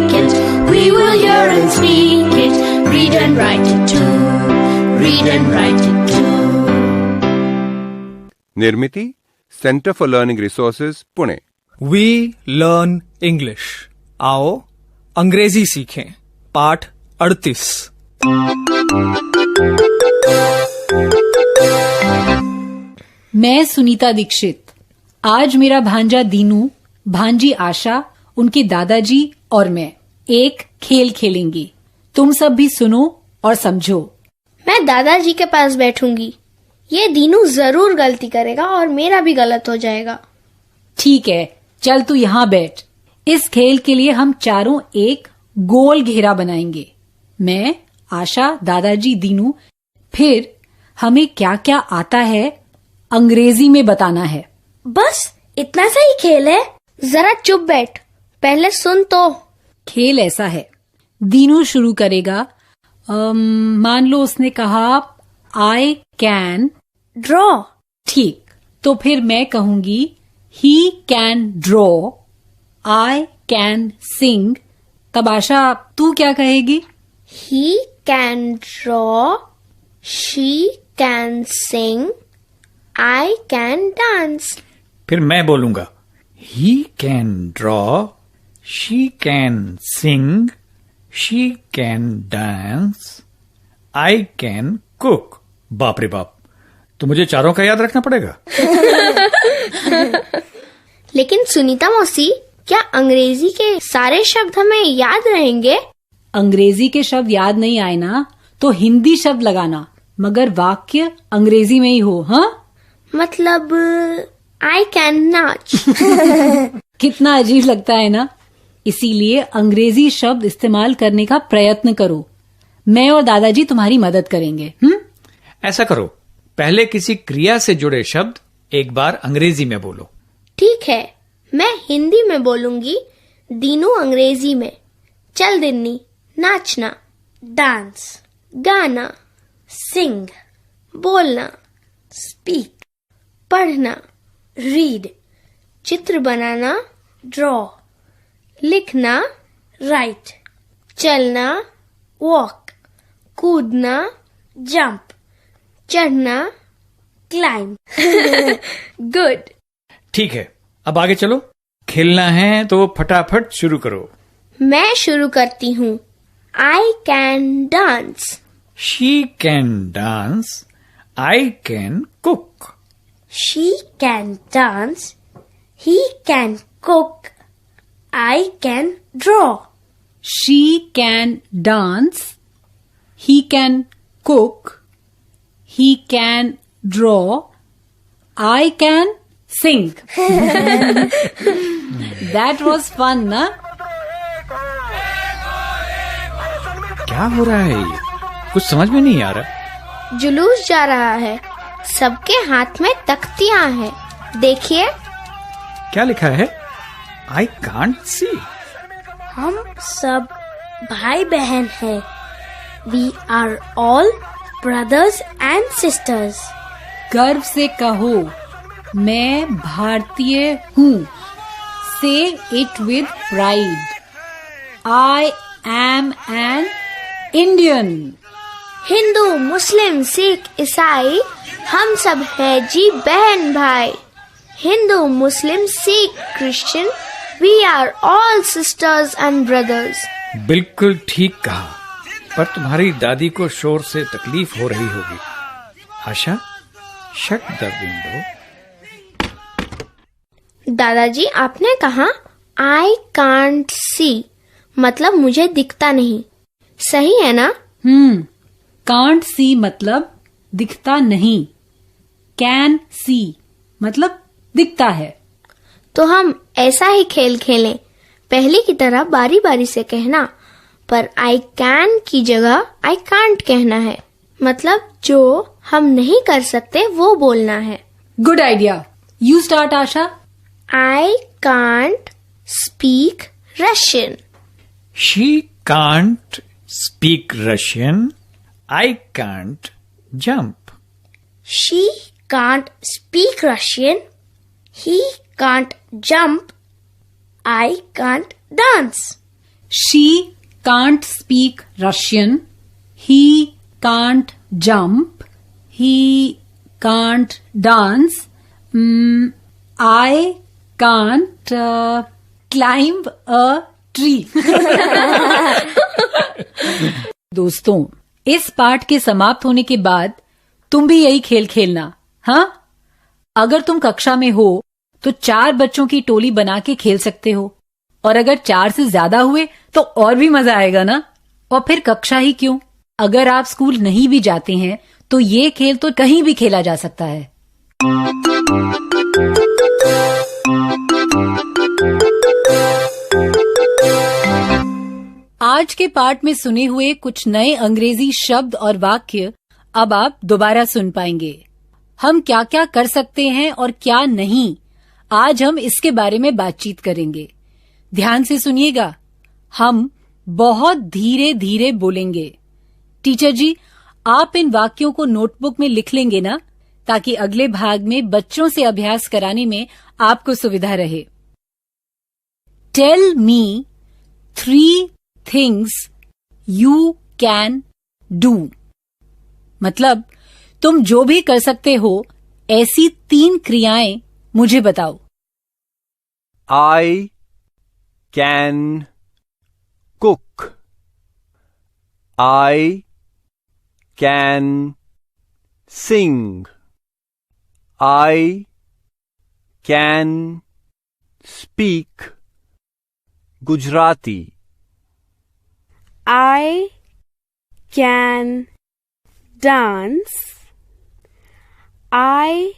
like it. We will hear and speak it. Read and write it too. Read and write it too. Nirmiti centre for learning resources Pune. We learn English. आओ अंग्रेजी सीखें। पाठ 38। मैं सुनीता दीक्षित। आज मेरा भांजा दीनू, भांजी आशा, उनके दादाजी और मैं एक खेल खेलेंगे। तुम सब भी सुनो और समझो। मैं दादाजी के पास बैठूंगी। ये दीनू जरूर गलती करेगा और मेरा भी गलत हो जाएगा। ठीक है, चल तू यहाँ बैठ। इस खेल के लिए हम चारों एक गोल घेरा बनाएंगे। मैं, आशा, दादाजी, दीनू। फिर हमें क्या क्या आता है अंग्रेजी में बताना है। बस इतना सा ही खेल है? जरा चुप बैठ, पहले सुन तो। खेल ऐसा है, दीनू शुरू करेगा। मान लो उसने कहा आई कैन ड्रॉ। ठीक, तो फिर मैं कहूंगी he can draw, I can sing. तब आशा तू क्या कहेगी? He can draw, she can sing, I can dance. फिर मैं बोलूंगा he can draw, she can sing, she can dance, I can cook. बाप रे बाप, तो मुझे चारों का याद रखना पड़ेगा। लेकिन सुनीता मौसी, क्या अंग्रेजी के सारे शब्द हमें याद रहेंगे? अंग्रेजी के शब्द याद नहीं आए ना तो हिंदी शब्द लगाना, मगर वाक्य अंग्रेजी में ही हो। हाँ, मतलब आई कैन नाच। कितना अजीब लगता है ना। इसीलिए अंग्रेजी शब्द इस्तेमाल करने का प्रयत्न करो। मैं और दादाजी तुम्हारी मदद करेंगे। ऐसा करो, पहले किसी क्रिया से जुड़े शब्द एक बार अंग्रेजी में बोलो। ठीक है, मैं हिंदी में बोलूंगी, दीनू अंग्रेजी में। चल दिन्नी, नाचना, डांस, गाना, सिंग, बोलना, स्पीक, पढ़ना, रीड, चित्र बनाना, ड्रॉ, लिखना, राइट, चलना, वॉक, कूदना, जंप, चढ़ना, क्लाइंब। गुड। ठीक है, अब आगे चलो। खेलना है तो फटाफट शुरू करो। मैं शुरू करती हूँ। I can dance, she can dance, I can cook. She can dance, he can cook, I can draw. She can dance, he can cook, he can draw, I can sing. That was fun, ना? क्या हो रहा है ये? कुछ समझ में नहीं आ रहा। जुलूस जा रहा है, सबके हाथ में तख्तियां हैं। देखिए। क्या लिखा है? I can't see. हम सब भाई बहन हैं। We are all brothers and sisters. गर्व से कहो, मैं भारतीय हूँ। Say it with pride. I am an Indian. Hindu, Muslim, Sikh, ईसाई, हम सब हैं जी बहन भाई। Hindu, Muslim, Sikh, Christian, we are all sisters and brothers. बिल्कुल ठीक कहा, पर तुम्हारी दादी को शोर से तकलीफ हो रही होगी। आशा, शट द विंडो। दादाजी, आपने कहा आई कांट सी, मतलब मुझे दिखता नहीं। सही है ना? कांट सी मतलब दिखता नहीं। कैन सी मतलब दिखता है। तो हम ऐसा ही खेल खेलें, पहले की तरह बारी बारी से कहना, पर आई कैन की जगह आई कांट कहना है। मतलब जो हम नहीं कर सकते वो बोलना है। Good idea. You start Asha. I can't speak Russian. She can't speak Russian. I can't jump. She can't speak Russian. He can't jump. I can't dance. She can't speak Russian, he can't jump, he can't dance, I can't climb a tree. दोस्तों, इस पाठ के समाप्त होने के बाद तुम भी यही खेल खेलना, हाँ? अगर तुम कक्षा में हो तो 4 बच्चों की टोली बना के खेल सकते हो, और अगर 4 से ज्यादा हुए तो और भी मजा आएगा ना। और फिर कक्षा ही क्यों, अगर आप स्कूल नहीं भी जाते हैं तो ये खेल तो कहीं भी खेला जा सकता है। आज के पाठ में सुने हुए कुछ नए अंग्रेजी शब्द और वाक्य अब आप दोबारा सुन पाएंगे। हम क्या क्या कर सकते हैं और क्या नहीं, आज हम इसके बारे में बातचीत करेंगे। ध्यान से सुनिएगा, हम बहुत धीरे धीरे बोलेंगे। टीचर जी, आप इन वाक्यों को नोटबुक में लिख लेंगे ना, ताकि अगले भाग में बच्चों से अभ्यास कराने में आपको सुविधा रहे। Tell me 3 things you can do, मतलब तुम जो भी कर सकते हो ऐसी 3 क्रियाएं मुझे बताओ। I can cook. I can sing. I can speak Gujarati. I can dance. I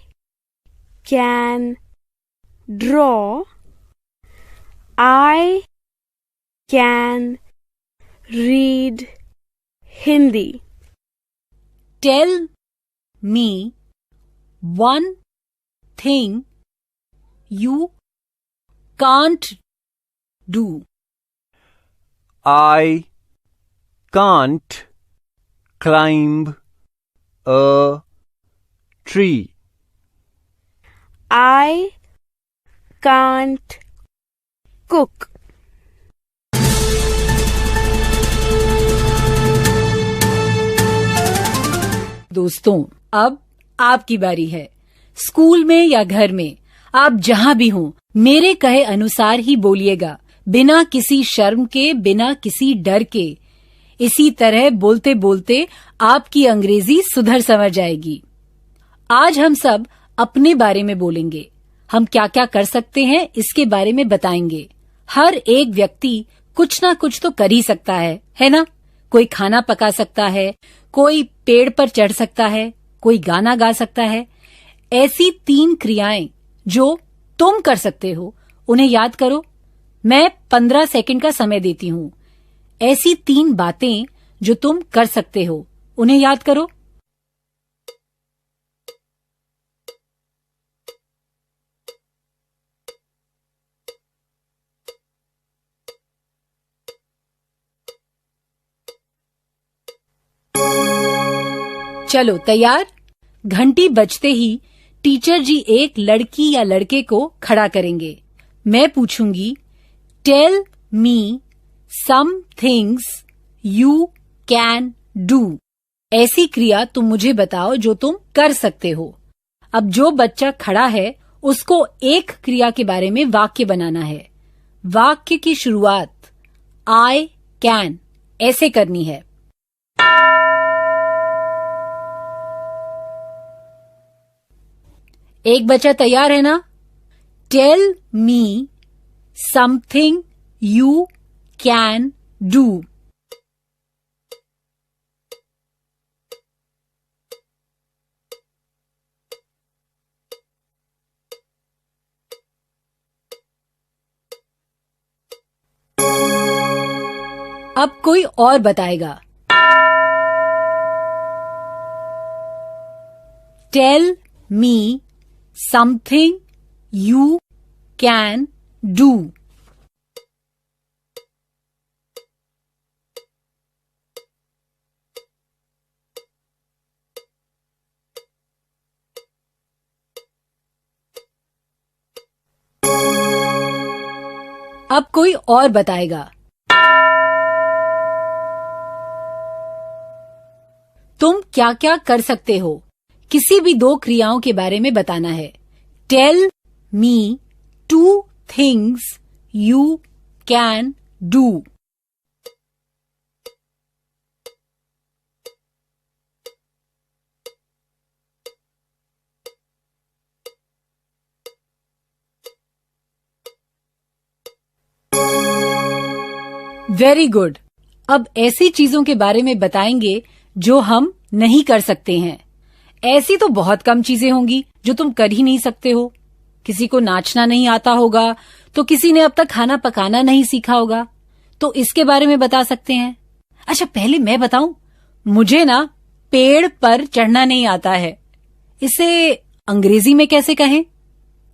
can draw. I can read Hindi. Tell me one thing you can't do. I can't climb a tree. I can't cook. दोस्तों, अब आपकी बारी है। School में या घर में, आप जहां भी हों, मेरे कहे अनुसार ही बोलिएगा, बिना किसी शर्म के, बिना किसी डर के। इसी तरह बोलते बोलते आपकी अंग्रेजी सुधर संवर जाएगी। आज हम सब अपने बारे में बोलेंगे। हम क्या क्या कर सकते हैं इसके बारे में बताएंगे। हर एक व्यक्ति कुछ ना कुछ तो कर ही सकता है ना? कोई खाना पका सकता है, कोई पेड़ पर चढ़ सकता है, कोई गाना गा सकता है। ऐसी 3 क्रियाएं जो तुम कर सकते हो, उन्हें याद करो। मैं 15 सेकंड का समय देती हूं। ऐसी 3 बातें जो तुम कर सकते हो, उन्हें याद करो। चलो तैयार? घंटी बजते ही टीचर जी एक लड़की या लड़के को खड़ा करेंगे। मैं पूछूंगी, tell me some things you can do. ऐसी क्रिया तुम मुझे बताओ जो तुम कर सकते हो। अब जो बच्चा खड़ा है उसको एक क्रिया के बारे में वाक्य बनाना है। वाक्य की शुरुआत आई कैन ऐसे करनी है। एक बच्चा तैयार है ना? Tell me something you can do. अब कोई और बताएगा। Tell me something you can do. अब कोई और बताएगा। तुम क्या क्या कर सकते हो? किसी भी 2 क्रियाओं के बारे में बताना है. Tell me 2 things you can do. Very good. अब ऐसी चीजों के बारे में बताएंगे जो हम नहीं कर सकते हैं. ऐसी तो बहुत कम चीजें होंगी जो तुम कर ही नहीं सकते हो. किसी को नाचना नहीं आता होगा, तो किसी ने अब तक खाना पकाना नहीं सीखा होगा, तो इसके बारे में बता सकते हैं. अच्छा, पहले मैं बताऊं, मुझे ना पेड़ पर चढ़ना नहीं आता है. इसे अंग्रेजी में कैसे कहें?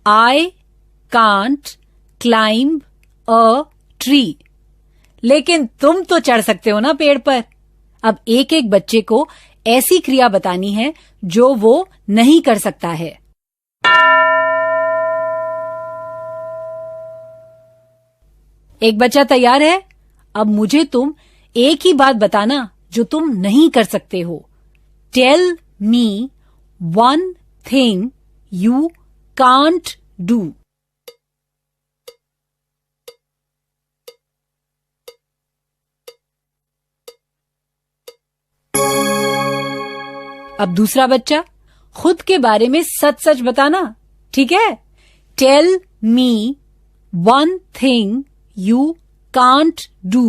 I can't climb a tree. लेकिन तुम तो चढ़ सकते हो ना पेड़ पर. अब एक एक बच्चे को ऐसी क्रिया बतानी है जो वो नहीं कर सकता है. एक बच्चा तैयार है? अब मुझे तुम एक ही बात बताना जो तुम नहीं कर सकते हो. Tell me 1 thing you can't do. अब दूसरा बच्चा, खुद के बारे में सच सच बताना. ठीक है? Tell me 1 thing you can't do.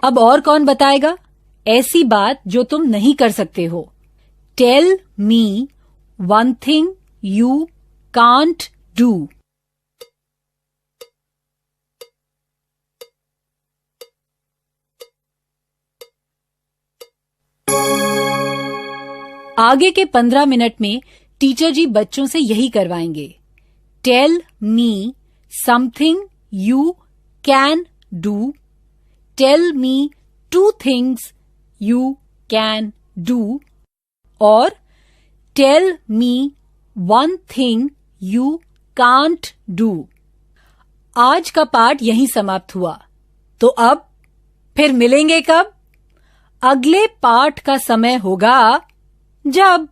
अब और कौन बताएगा ऐसी बात जो तुम नहीं कर सकते हो? Tell me 1 thing you can't do. आगे के 15 मिनट में टीचर जी बच्चों से यही करवाएंगे. Tell me something you can do. Tell me 2 things you can do. और tell me 1 thing you can't do. आज का पाठ यहीं समाप्त हुआ. तो अब फिर मिलेंगे कब? अगले पाठ का समय होगा जब